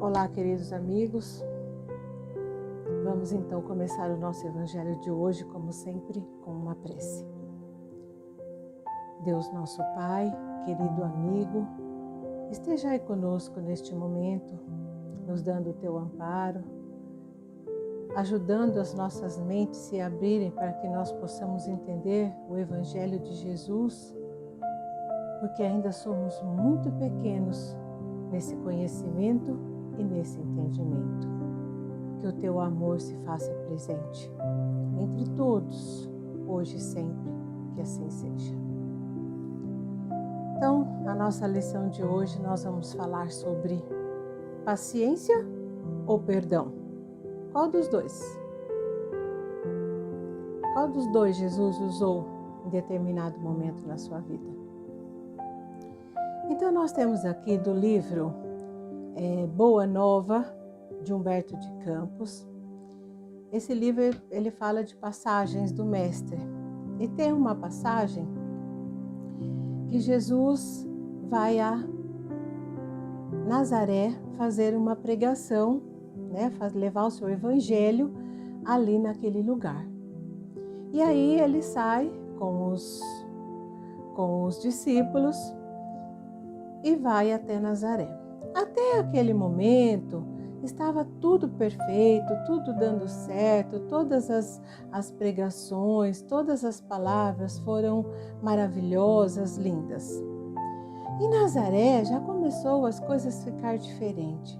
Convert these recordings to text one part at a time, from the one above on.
Olá, queridos amigos. Vamos então começar o nosso evangelho de hoje, como sempre, com uma prece. Deus nosso Pai, querido amigo, esteja conosco neste momento, nos dando o teu amparo, ajudando as nossas mentes a se abrirem para que nós possamos entender o evangelho de Jesus, porque ainda somos muito pequenos nesse conhecimento e nesse entendimento. Que o teu amor se faça presente entre todos, hoje e sempre, que assim seja. Então, na nossa lição de hoje, nós vamos falar sobre paciência ou perdão. Qual dos dois? Qual dos dois Jesus usou em determinado momento na sua vida? Então, nós temos aqui do livro Boa Nova, de Humberto de Campos. Esse livro ele fala de passagens do Mestre. E tem uma passagem que Jesus vai a Nazaré fazer uma pregação, levar o seu evangelho ali naquele lugar. E aí ele sai com os discípulos e vai até Nazaré. Até aquele momento estava tudo perfeito, tudo dando certo, todas as pregações, todas as palavras foram maravilhosas, lindas. Em Nazaré já começou as coisas a ficar diferentes.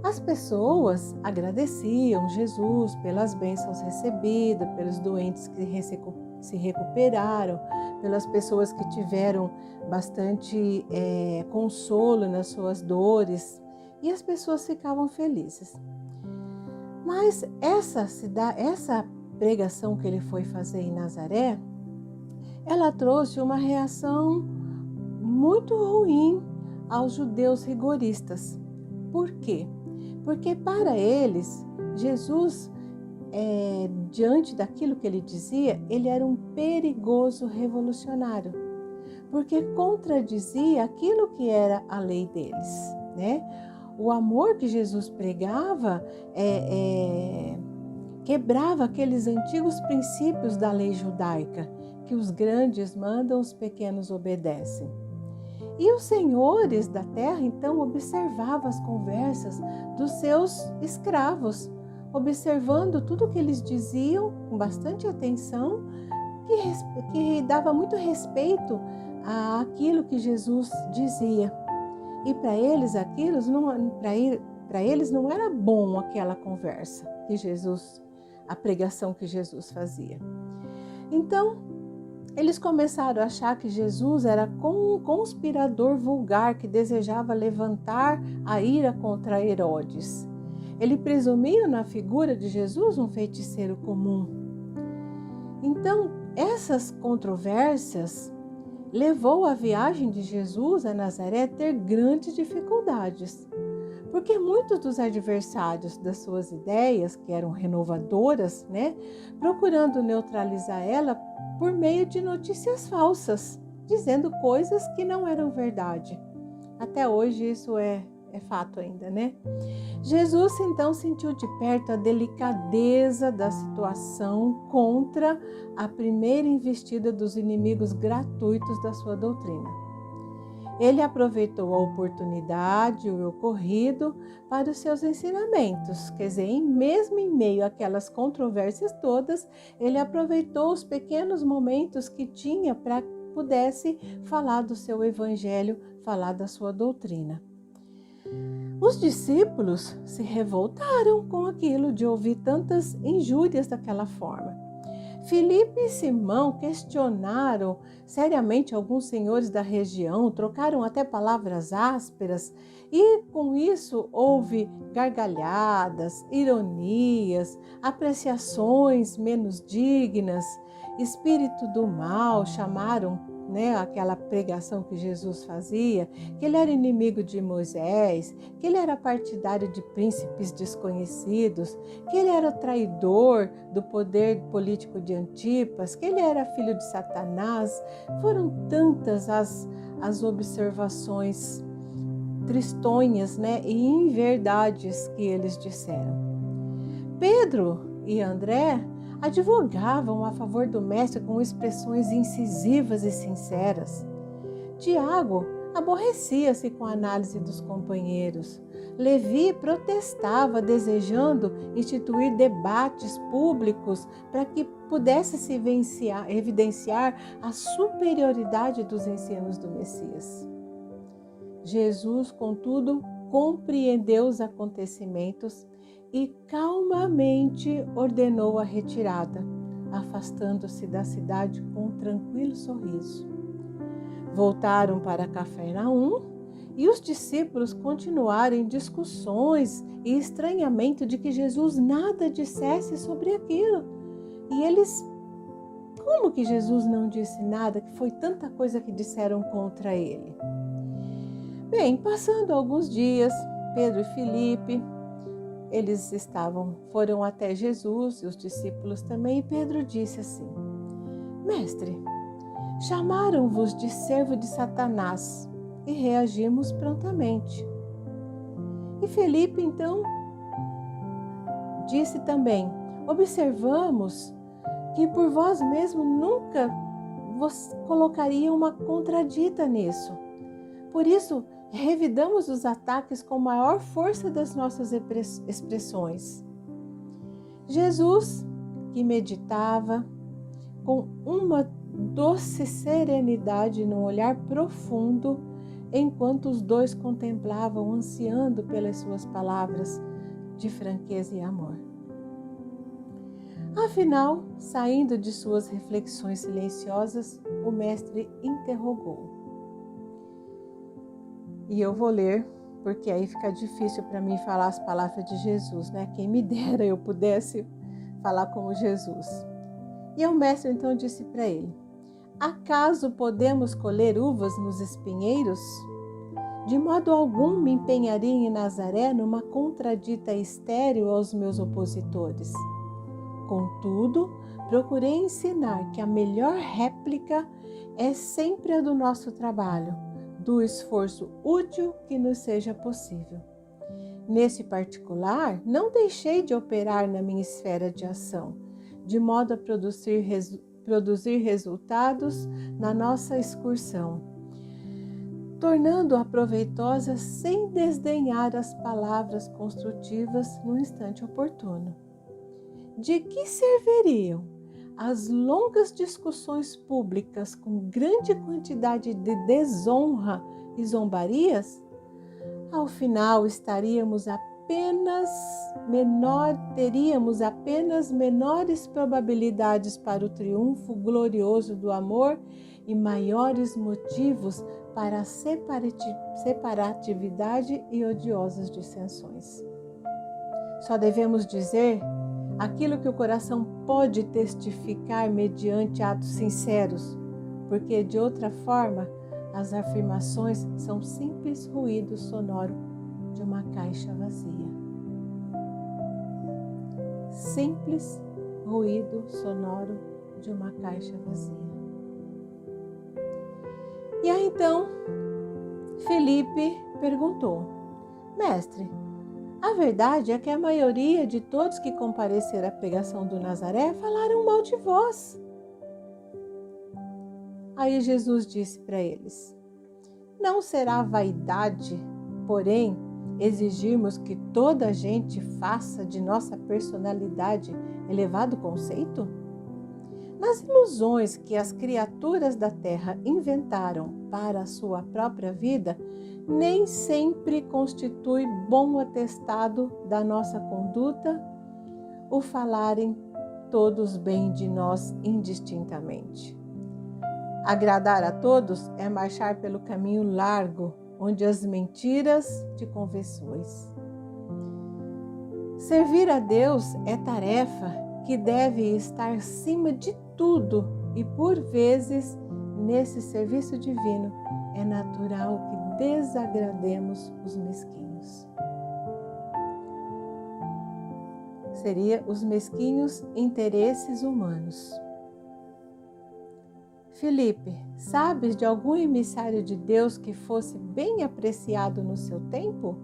As pessoas agradeciam Jesus pelas bênçãos recebidas, pelos doentes que se recuperaram, pelas pessoas que tiveram bastante consolo nas suas dores, e as pessoas ficavam felizes. Mas essa pregação que ele foi fazer em Nazaré, ela trouxe uma reação muito ruim aos judeus rigoristas. Por quê? Porque para eles, Jesus, diante daquilo que ele dizia, ele era um perigoso revolucionário, porque contradizia aquilo que era a lei deles, O amor que Jesus pregava quebrava aqueles antigos princípios da lei judaica, que os grandes mandam, os pequenos obedecem. E os senhores da terra, então, observavam as conversas dos seus escravos, observando tudo o que eles diziam com bastante atenção, que dava muito respeito àquilo que Jesus dizia. E para eles não era bom aquela conversa que a pregação que Jesus fazia. Então, eles começaram a achar que Jesus era um conspirador vulgar que desejava levantar a ira contra Herodes. Ele presumia na figura de Jesus um feiticeiro comum. Então, essas controvérsias levou a viagem de Jesus a Nazaré a ter grandes dificuldades, porque muitos dos adversários das suas ideias, que eram renovadoras, procurando neutralizar ela por meio de notícias falsas, dizendo coisas que não eram verdade. Até hoje isso é fato ainda, Jesus então sentiu de perto a delicadeza da situação contra a primeira investida dos inimigos gratuitos da sua doutrina. Ele aproveitou a oportunidade, o ocorrido, para os seus ensinamentos. Quer dizer, mesmo em meio àquelas controvérsias todas, ele aproveitou os pequenos momentos que tinha para que pudesse falar do seu evangelho, falar da sua doutrina. Os discípulos se revoltaram com aquilo de ouvir tantas injúrias daquela forma. Filipe e Simão questionaram seriamente alguns senhores da região, trocaram até palavras ásperas e com isso houve gargalhadas, ironias, apreciações menos dignas, espírito do mal, chamaram aquela pregação que Jesus fazia, que ele era inimigo de Moisés, que ele era partidário de príncipes desconhecidos, que ele era traidor do poder político de Antipas, que ele era filho de Satanás. Foram tantas as observações tristonhas, né, e inverdades que eles disseram. Pedro e André advogavam a favor do mestre com expressões incisivas e sinceras. Tiago aborrecia-se com a análise dos companheiros. Levi protestava, desejando instituir debates públicos para que pudesse se evidenciar a superioridade dos ensinos do Messias. Jesus, contudo, compreendeu os acontecimentos e calmamente ordenou a retirada, afastando-se da cidade com um tranquilo sorriso. Voltaram para Cafarnaum e os discípulos continuaram em discussões e estranhamento de que Jesus nada dissesse sobre aquilo. E eles, como que Jesus não disse nada, que foi tanta coisa que disseram contra ele? Bem, passando alguns dias, Pedro e Filipe, eles foram até Jesus e os discípulos também, e Pedro disse assim: Mestre, chamaram-vos de servo de Satanás, e reagimos prontamente. E Filipe então disse também: observamos que por vós mesmo nunca vos colocaria uma contradita nisso. Por isso, revidamos os ataques com maior força das nossas expressões. Jesus, que meditava com uma doce serenidade num olhar profundo, enquanto os dois contemplavam, ansiando pelas suas palavras de franqueza e amor. Afinal, saindo de suas reflexões silenciosas, o mestre interrogou. E eu vou ler, porque aí fica difícil para mim falar as palavras de Jesus, né? Quem me dera eu pudesse falar como Jesus. E o mestre então disse para ele: acaso podemos colher uvas nos espinheiros? De modo algum me empenharia em Nazaré numa contradita estéril aos meus opositores. Contudo, procurei ensinar que a melhor réplica é sempre a do nosso trabalho, do esforço útil que nos seja possível. Nesse particular, não deixei de operar na minha esfera de ação, de modo a produzir resultados na nossa excursão, tornando-a proveitosa sem desdenhar as palavras construtivas no instante oportuno. De que serviriam as longas discussões públicas com grande quantidade de desonra e zombarias? Ao final teríamos apenas menores probabilidades para o triunfo glorioso do amor e maiores motivos para a separatividade e odiosas dissensões. Só devemos dizer aquilo que o coração pode testificar mediante atos sinceros, porque de outra forma as afirmações são simples ruído sonoro de uma caixa vazia. Simples ruído sonoro de uma caixa vazia. E aí então Filipe perguntou: Mestre, a verdade é que a maioria de todos que compareceram à pregação do Nazaré falaram mal de vós. Aí Jesus disse para eles: não será vaidade, porém, exigirmos que toda a gente faça de nossa personalidade elevado conceito? Nas ilusões que as criaturas da terra inventaram para a sua própria vida, nem sempre constitui bom atestado da nossa conduta o falarem todos bem de nós indistintamente. Agradar a todos é marchar pelo caminho largo, onde as mentiras te convenções. Servir a Deus é tarefa que deve estar acima de tudo e, por vezes, nesse serviço divino, é natural que desagrademos os mesquinhos. Seria os mesquinhos interesses humanos. Filipe, sabes de algum emissário de Deus que fosse bem apreciado no seu tempo?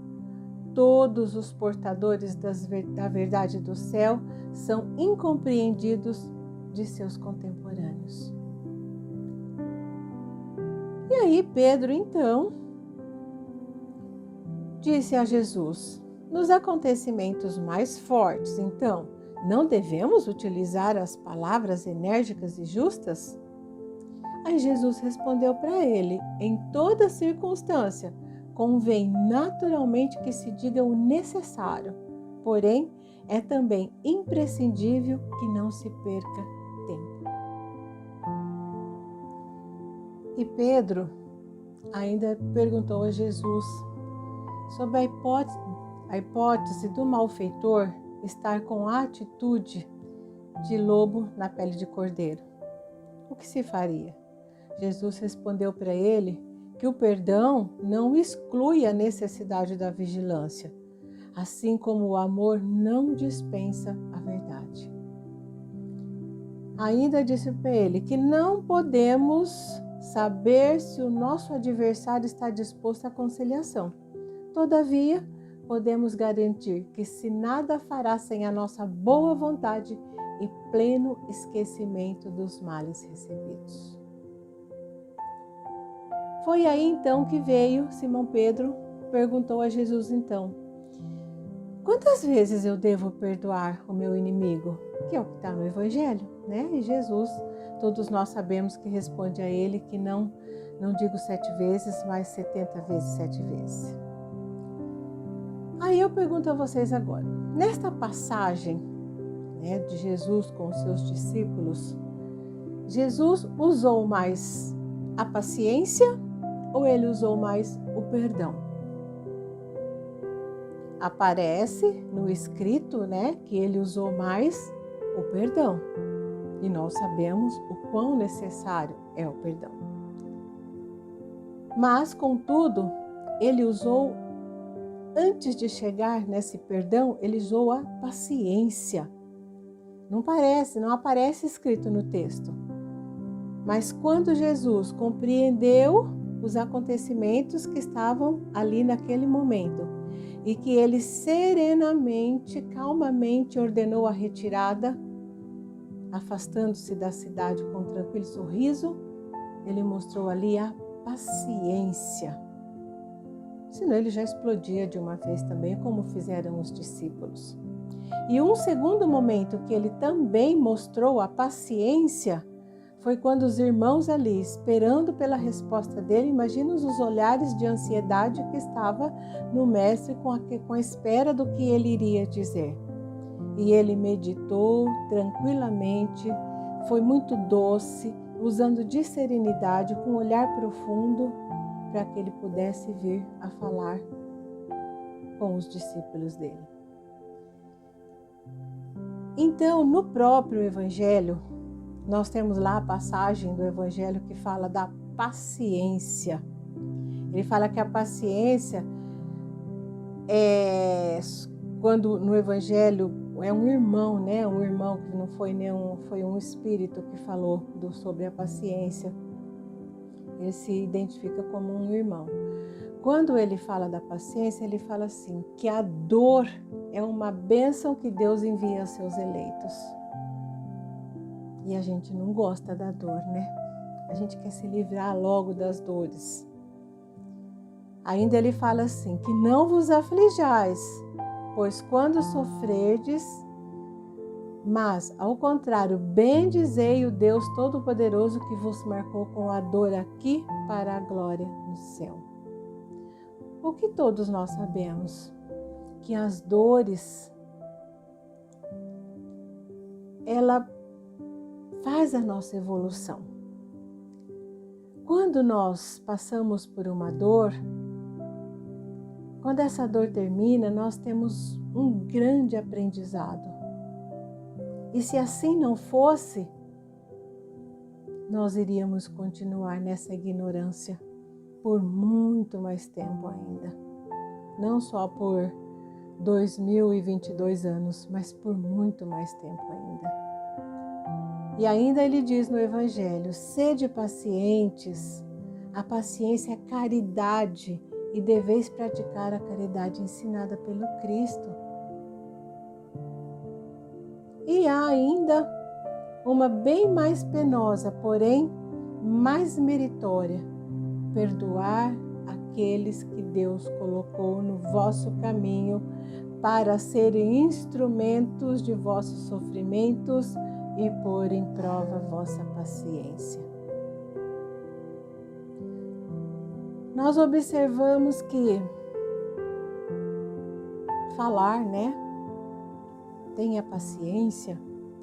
Todos os portadores da verdade do céu são incompreendidos de seus contemporâneos. E aí Pedro, então, disse a Jesus: nos acontecimentos mais fortes, então, não devemos utilizar as palavras enérgicas e justas? Aí Jesus respondeu para ele: em toda circunstância, convém naturalmente que se diga o necessário, porém, é também imprescindível que não se perca tempo. E Pedro ainda perguntou a Jesus sobre a hipótese do malfeitor estar com a atitude de lobo na pele de cordeiro. O que se faria? Jesus respondeu para ele que o perdão não exclui a necessidade da vigilância, assim como o amor não dispensa a verdade. Ainda disse para ele que não podemos saber se o nosso adversário está disposto à conciliação. Todavia, podemos garantir que se nada fará sem a nossa boa vontade e pleno esquecimento dos males recebidos. Foi aí então que veio Simão Pedro, perguntou a Jesus então: quantas vezes eu devo perdoar o meu inimigo? Que é o que está no Evangelho, né? E Jesus, todos nós sabemos que responde a ele que não digo 7 vezes, mas 70 vezes 7 vezes. Aí eu pergunto a vocês agora, nesta passagem, né, de Jesus com os seus discípulos, Jesus usou mais a paciência ou ele usou mais o perdão? Aparece no escrito, né, que ele usou mais o perdão. E nós sabemos o quão necessário é o perdão. Mas, contudo, ele usou, antes de chegar nesse perdão, ele usou a paciência. Não aparece escrito no texto. Mas quando Jesus compreendeu os acontecimentos que estavam ali naquele momento e que ele serenamente, calmamente ordenou a retirada, afastando-se da cidade com um tranquilo sorriso, ele mostrou ali a paciência. Senão ele já explodia de uma vez também, como fizeram os discípulos. E um segundo momento que ele também mostrou a paciência foi quando os irmãos ali, esperando pela resposta dele, imagina os olhares de ansiedade que estava no mestre com a espera do que ele iria dizer. E ele meditou tranquilamente, foi muito doce, usando de serenidade, com um olhar profundo, para que ele pudesse vir a falar com os discípulos dele. Então, no próprio Evangelho, nós temos lá a passagem do Evangelho que fala da paciência. Ele fala que a paciência é quando no Evangelho é um irmão, né? Um irmão que não foi foi um espírito que falou sobre a paciência. Ele se identifica como um irmão. Quando ele fala da paciência, ele fala assim, que a dor é uma bênção que Deus envia aos seus eleitos. E a gente não gosta da dor, né? A gente quer se livrar logo das dores. Ainda ele fala assim, que não vos aflijais, pois quando sofrerdes, mas, ao contrário, bendizei o Deus Todo-Poderoso que vos marcou com a dor aqui para a glória no céu. O que todos nós sabemos, que as dores, ela faz a nossa evolução. Quando nós passamos por uma dor, quando essa dor termina, nós temos um grande aprendizado. E se assim não fosse, nós iríamos continuar nessa ignorância por muito mais tempo ainda. Não só por 2022 anos, mas por muito mais tempo ainda. E ainda ele diz no Evangelho: sede pacientes, a paciência é caridade e deveis praticar a caridade ensinada pelo Cristo. E há ainda uma bem mais penosa, porém mais meritória: perdoar aqueles que Deus colocou no vosso caminho para serem instrumentos de vossos sofrimentos e pôr em prova vossa paciência. Nós observamos que falar, né? Tenha paciência,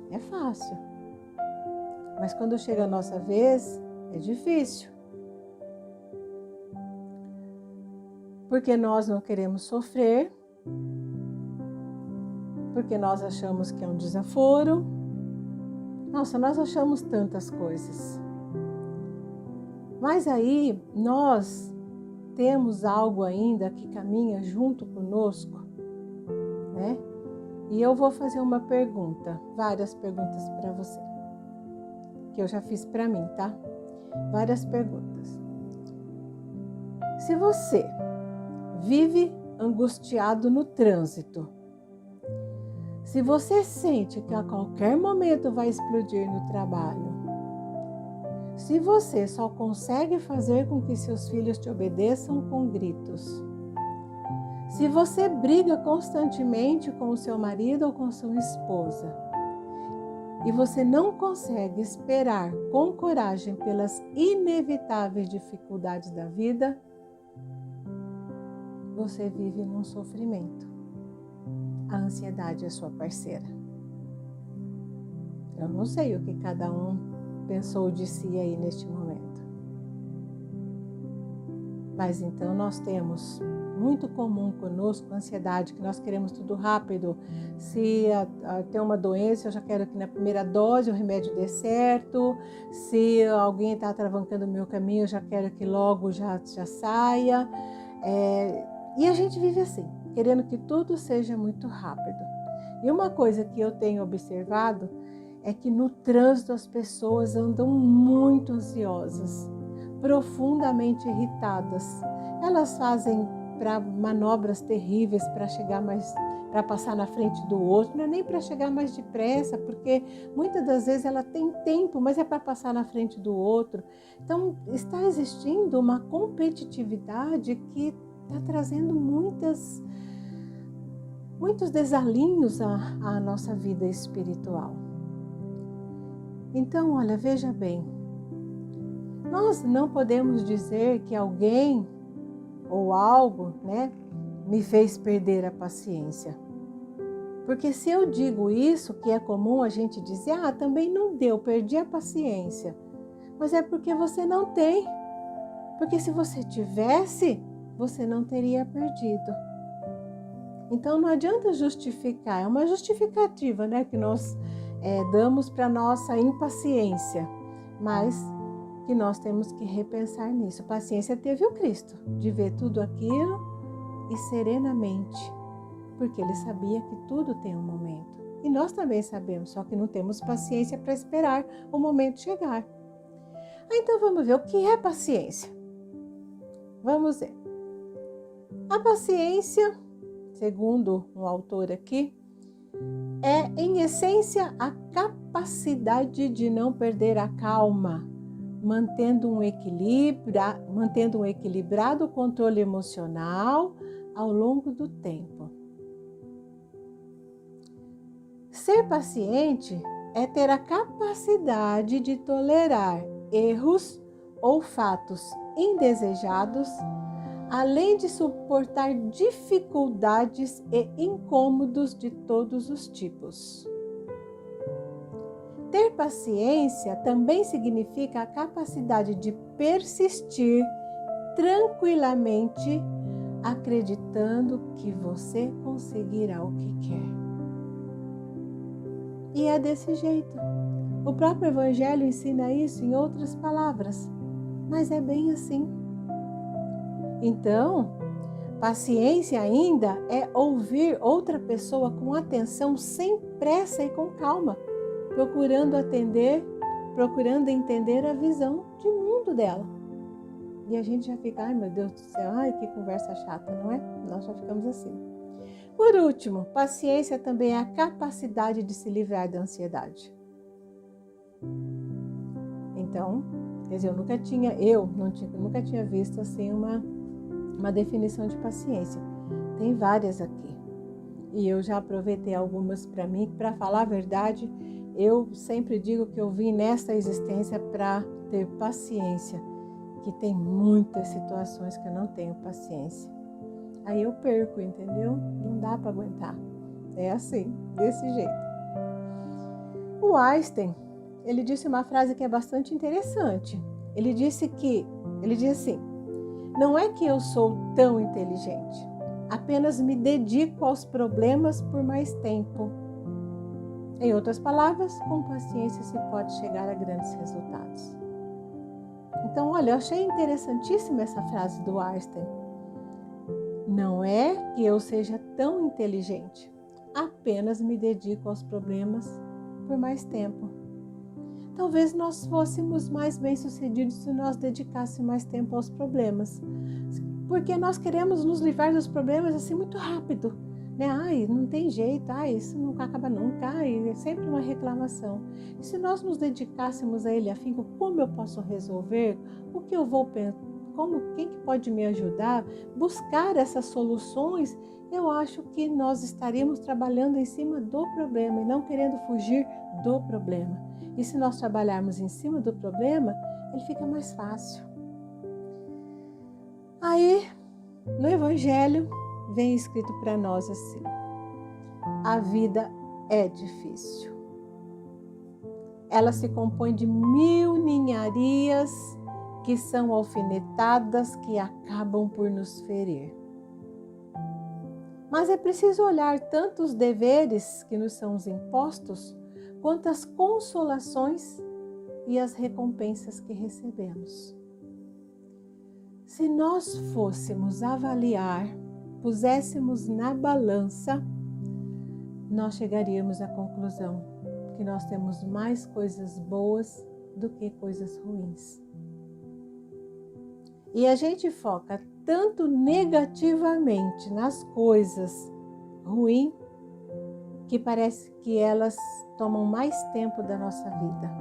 é fácil. Mas quando chega a nossa vez, é difícil. Porque nós não queremos sofrer, porque nós achamos que é um desaforo. Nossa, nós achamos tantas coisas. Mas aí nós temos algo ainda que caminha junto conosco, né? E eu vou fazer uma pergunta, várias perguntas para você, que eu já fiz para mim, tá? Várias perguntas. Se você vive angustiado no trânsito, se você sente que a qualquer momento vai explodir no trabalho, se você só consegue fazer com que seus filhos te obedeçam com gritos, se você briga constantemente com o seu marido ou com sua esposa, e você não consegue esperar com coragem pelas inevitáveis dificuldades da vida, você vive num sofrimento. A ansiedade é sua parceira. Eu não sei o que cada um pensou de si aí neste momento. Mas então nós temos muito comum conosco a ansiedade, que nós queremos tudo rápido. Se tem uma doença, eu já quero que na primeira dose o remédio dê certo. Se alguém está travancando o meu caminho, eu já quero que logo já saia. E a gente vive assim, querendo que tudo seja muito rápido. E uma coisa que eu tenho observado é que no trânsito as pessoas andam muito ansiosas, profundamente irritadas. Elas fazem manobras terríveis para chegar mais, para passar na frente do outro, não é nem para chegar mais depressa, porque muitas das vezes ela tem tempo, mas é para passar na frente do outro. Então está existindo uma competitividade que está trazendo muitos desalinhos à nossa vida espiritual. Então, olha, veja bem, nós não podemos dizer que alguém ou algo, né, me fez perder a paciência. Porque se eu digo isso, que é comum a gente dizer, também não deu, perdi a paciência. Mas é porque você não tem. Porque se você tivesse, você não teria perdido. Então não adianta justificar, é uma justificativa, né, que nós damos para a nossa impaciência, mas que nós temos que repensar nisso. Paciência teve o Cristo, de ver tudo aquilo e serenamente, porque ele sabia que tudo tem um momento. E nós também sabemos, só que não temos paciência para esperar o momento chegar. Então vamos ver o que é paciência. Vamos ver. A paciência, segundo um autor aqui, é em essência a capacidade de não perder a calma, mantendo um equilibrado controle emocional ao longo do tempo. Ser paciente é ter a capacidade de tolerar erros ou fatos indesejados, além de suportar dificuldades e incômodos de todos os tipos. Ter paciência também significa a capacidade de persistir tranquilamente, acreditando que você conseguirá o que quer. E é desse jeito. O próprio Evangelho ensina isso em outras palavras, mas é bem assim. Então, paciência ainda é ouvir outra pessoa com atenção, sem pressa e com calma, procurando entender a visão de mundo dela. E a gente já fica, ai meu Deus do céu, ai que conversa chata, não é? Nós já ficamos assim. Por último, paciência também é a capacidade de se livrar da ansiedade. Então, quer dizer, eu nunca tinha visto assim uma definição de paciência. Tem várias aqui. E eu já aproveitei algumas para mim. Para falar a verdade, eu sempre digo que eu vim nesta existência para ter paciência, que tem muitas situações que eu não tenho paciência. Aí eu perco, entendeu? Não dá para aguentar. É assim, desse jeito. O Einstein, ele disse uma frase que é bastante interessante. Ele diz assim: não é que eu sou tão inteligente, apenas me dedico aos problemas por mais tempo. Em outras palavras, com paciência se pode chegar a grandes resultados. Então, olha, eu achei interessantíssima essa frase do Einstein. Não é que eu seja tão inteligente, apenas me dedico aos problemas por mais tempo. Talvez nós fôssemos mais bem-sucedidos se nós dedicássemos mais tempo aos problemas. Porque nós queremos nos livrar dos problemas assim muito rápido. Né? Ai, não tem jeito, ai, isso nunca acaba nunca, ai, é sempre uma reclamação. E se nós nos dedicássemos a ele afinco, como eu posso resolver? O que eu vou pensar? Quem que pode me ajudar? Buscar essas soluções, eu acho que nós estaríamos trabalhando em cima do problema e não querendo fugir do problema. E se nós trabalharmos em cima do problema, ele fica mais fácil. Aí, no Evangelho, vem escrito para nós assim: a vida é difícil. Ela se compõe de 1000 ninharias que são alfinetadas que acabam por nos ferir. Mas é preciso olhar tanto os deveres que nos são impostos, quanto as consolações e as recompensas que recebemos. Se nós fôssemos avaliar, puséssemos na balança, nós chegaríamos à conclusão que nós temos mais coisas boas do que coisas ruins. E a gente foca tanto negativamente nas coisas ruins que parece que elas tomam mais tempo da nossa vida.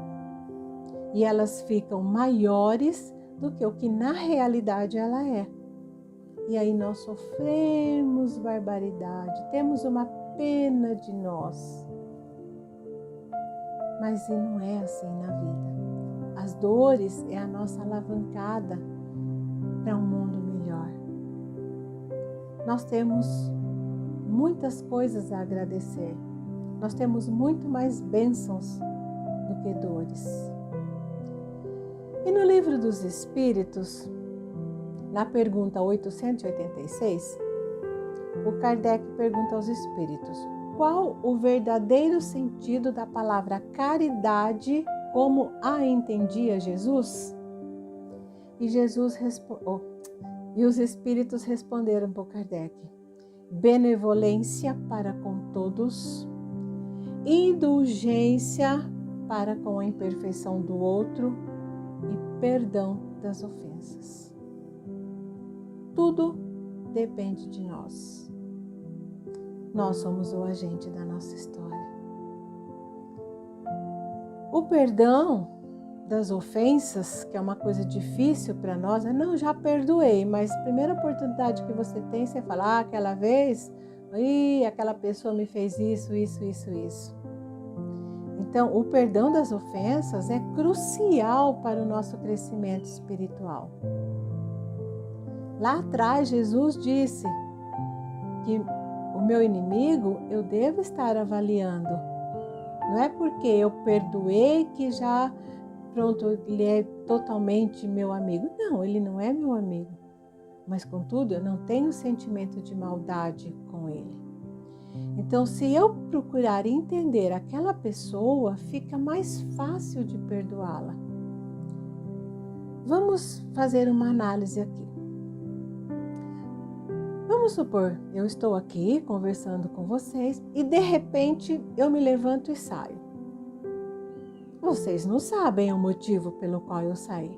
E elas ficam maiores do que o que na realidade ela é. E aí nós sofremos barbaridade, temos uma pena de nós. Mas não é assim na vida. As dores é a nossa alavancada para um mundo melhor. Nós temos muitas coisas a agradecer. Nós temos muito mais bênçãos do que dores. E no Livro dos Espíritos, na pergunta 886, o Kardec pergunta aos espíritos: qual o verdadeiro sentido da palavra caridade como a entendia Jesus? E os espíritos responderam para o Kardec: benevolência para com todos, indulgência para com a imperfeição do outro e perdão das ofensas. Tudo depende de nós. Nós somos o agente da nossa história. O perdão das ofensas, que é uma coisa difícil para nós, não, já perdoei, mas a primeira oportunidade que você tem, você fala, aquela vez, aquela pessoa me fez isso. Então, o perdão das ofensas é crucial para o nosso crescimento espiritual. Lá atrás, Jesus disse que o meu inimigo eu devo estar avaliando. Não é porque eu perdoei que já, pronto, ele é totalmente meu amigo. Não, ele não é meu amigo. Mas, contudo, eu não tenho sentimento de maldade com ele. Então, se eu procurar entender aquela pessoa, fica mais fácil de perdoá-la. Vamos fazer uma análise aqui. Vamos supor, eu estou aqui conversando com vocês e de repente eu me levanto e saio. vocês não sabem o motivo pelo qual eu saí.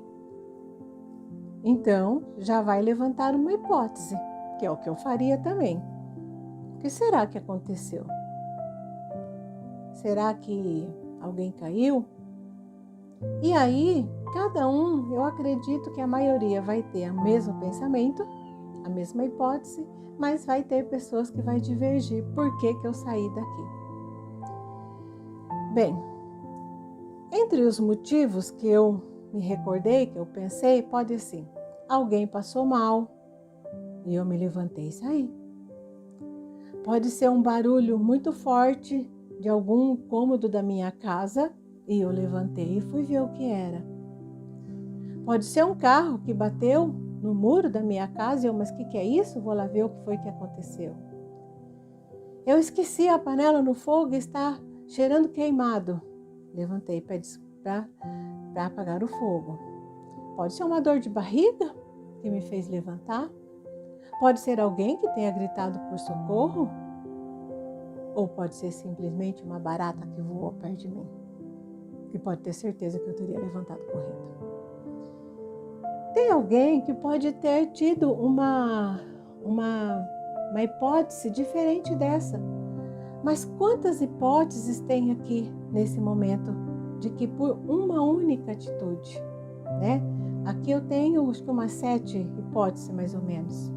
Então, já vai levantar uma hipótese, que é o que eu faria também. O que será que aconteceu? Será que alguém caiu? E aí, cada um, eu acredito que a maioria vai ter o mesmo pensamento, a mesma hipótese, mas vai ter pessoas que vai divergir. Por que eu saí daqui? Bem, entre os motivos que eu me recordei, que eu pensei, pode sim, alguém passou mal e eu me levantei e saí. Pode ser um barulho muito forte de algum cômodo da minha casa e eu levantei e fui ver o que era. Pode ser um carro que bateu no muro da minha casa e eu, mas o que é isso? Vou lá ver o que foi que aconteceu. Eu esqueci a panela no fogo e está cheirando queimado. Levantei para apagar o fogo. Pode ser uma dor de barriga que me fez levantar. Pode ser alguém que tenha gritado por socorro. Ou pode ser simplesmente uma barata que voou perto de mim. Que pode ter certeza que eu teria levantado correndo. Tem alguém que pode ter tido uma hipótese diferente dessa. Mas quantas hipóteses tem aqui nesse momento de que por uma única atitude, né? Aqui eu tenho acho que umas 7 hipóteses mais ou menos.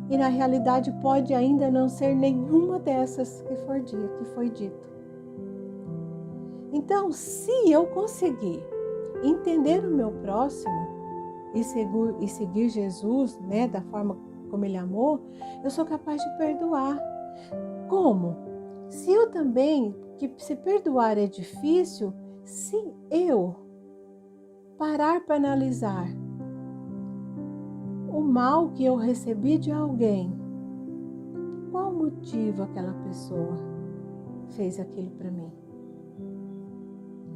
E na realidade pode ainda não ser nenhuma dessas que foi dito. Então, se eu conseguir entender o meu próximo e seguir Jesus, né, da forma como ele amou, eu sou capaz de perdoar. Como? Se eu também, que se perdoar é difícil, se eu parar para analisar o mal que eu recebi de alguém, qual motivo aquela pessoa fez aquilo para mim?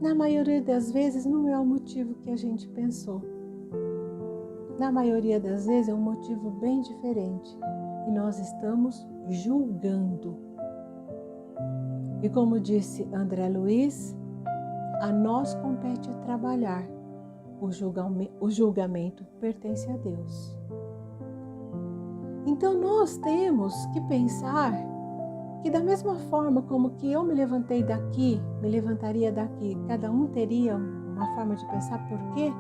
Na maioria das vezes não é o motivo que a gente pensou. Na maioria das vezes é um motivo bem diferente e nós estamos julgando. E como disse André Luiz, a nós compete trabalhar. O julgamento pertence a Deus. Então nós temos que pensar que da mesma forma como que eu me levantei daqui, me levantaria daqui, cada um teria uma forma de pensar por quê?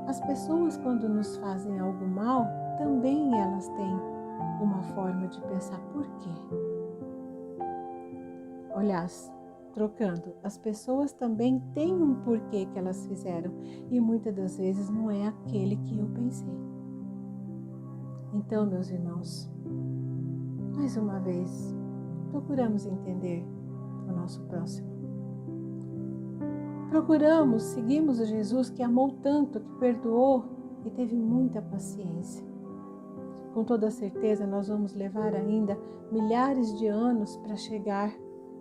As pessoas quando nos fazem algo mal, também elas têm uma forma de pensar por quê? Aliás, trocando, as pessoas também têm um porquê que elas fizeram e muitas das vezes não é aquele que eu pensei. Então, meus irmãos, mais uma vez, procuramos entender o nosso próximo. Seguimos o Jesus que amou tanto, que perdoou e teve muita paciência. Com toda certeza, nós vamos levar ainda milhares de anos para chegar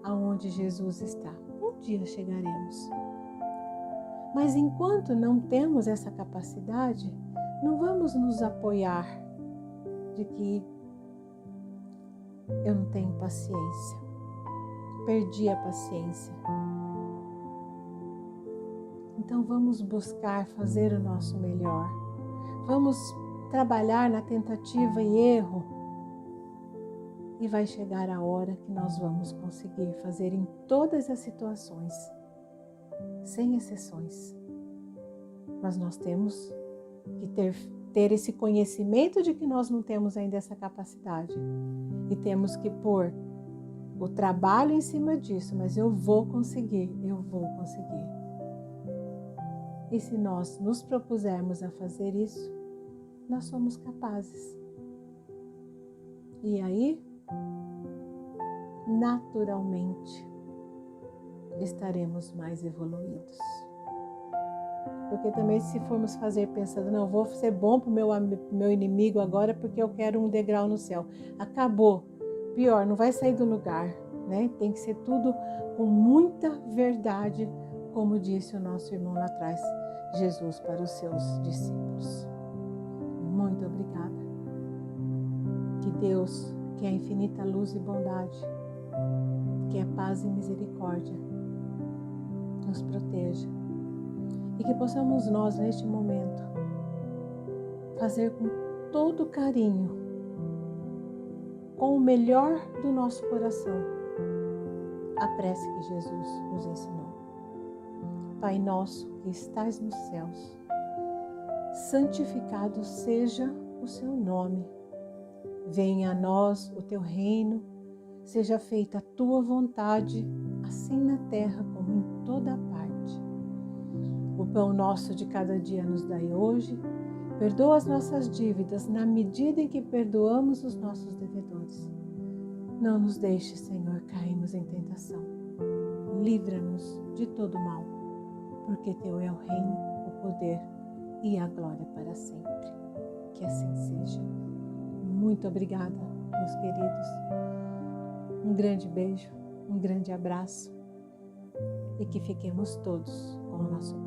aonde Jesus está. Um dia chegaremos. Mas enquanto não temos essa capacidade, não vamos nos apoiar de que eu não tenho paciência, perdi a paciência. Então vamos buscar fazer o nosso melhor. Vamos trabalhar na tentativa e erro. E vai chegar a hora que nós vamos conseguir fazer em todas as situações, sem exceções. Mas nós temos que ter esse conhecimento de que nós não temos ainda essa capacidade. E temos que pôr o trabalho em cima disso, mas eu vou conseguir. E se nós nos propusermos a fazer isso, nós somos capazes. E aí, naturalmente, estaremos mais evoluídos. Porque também se formos fazer pensando, não, vou ser bom para o meu inimigo agora porque eu quero um degrau no céu. Acabou. Pior, não vai sair do lugar, né? Tem que ser tudo com muita verdade, como disse o nosso irmão lá atrás, Jesus para os seus discípulos. Muito obrigada. Que Deus, que é infinita luz e bondade, que é paz e misericórdia, nos proteja. E que possamos nós, neste momento, fazer com todo carinho, com o melhor do nosso coração, a prece que Jesus nos ensinou. Pai nosso que estais nos céus, santificado seja o seu nome. Venha a nós o teu reino, seja feita a tua vontade, assim na terra como em toda parte. O pão nosso de cada dia nos dai hoje. Perdoa as nossas dívidas na medida em que perdoamos os nossos devedores. Não nos deixes, Senhor, cairmos em tentação. Livra-nos de todo mal, porque teu é o reino, o poder e a glória para sempre. Que assim seja. Muito obrigada, meus queridos. Um grande beijo, um grande abraço e que fiquemos todos com o nosso Pai.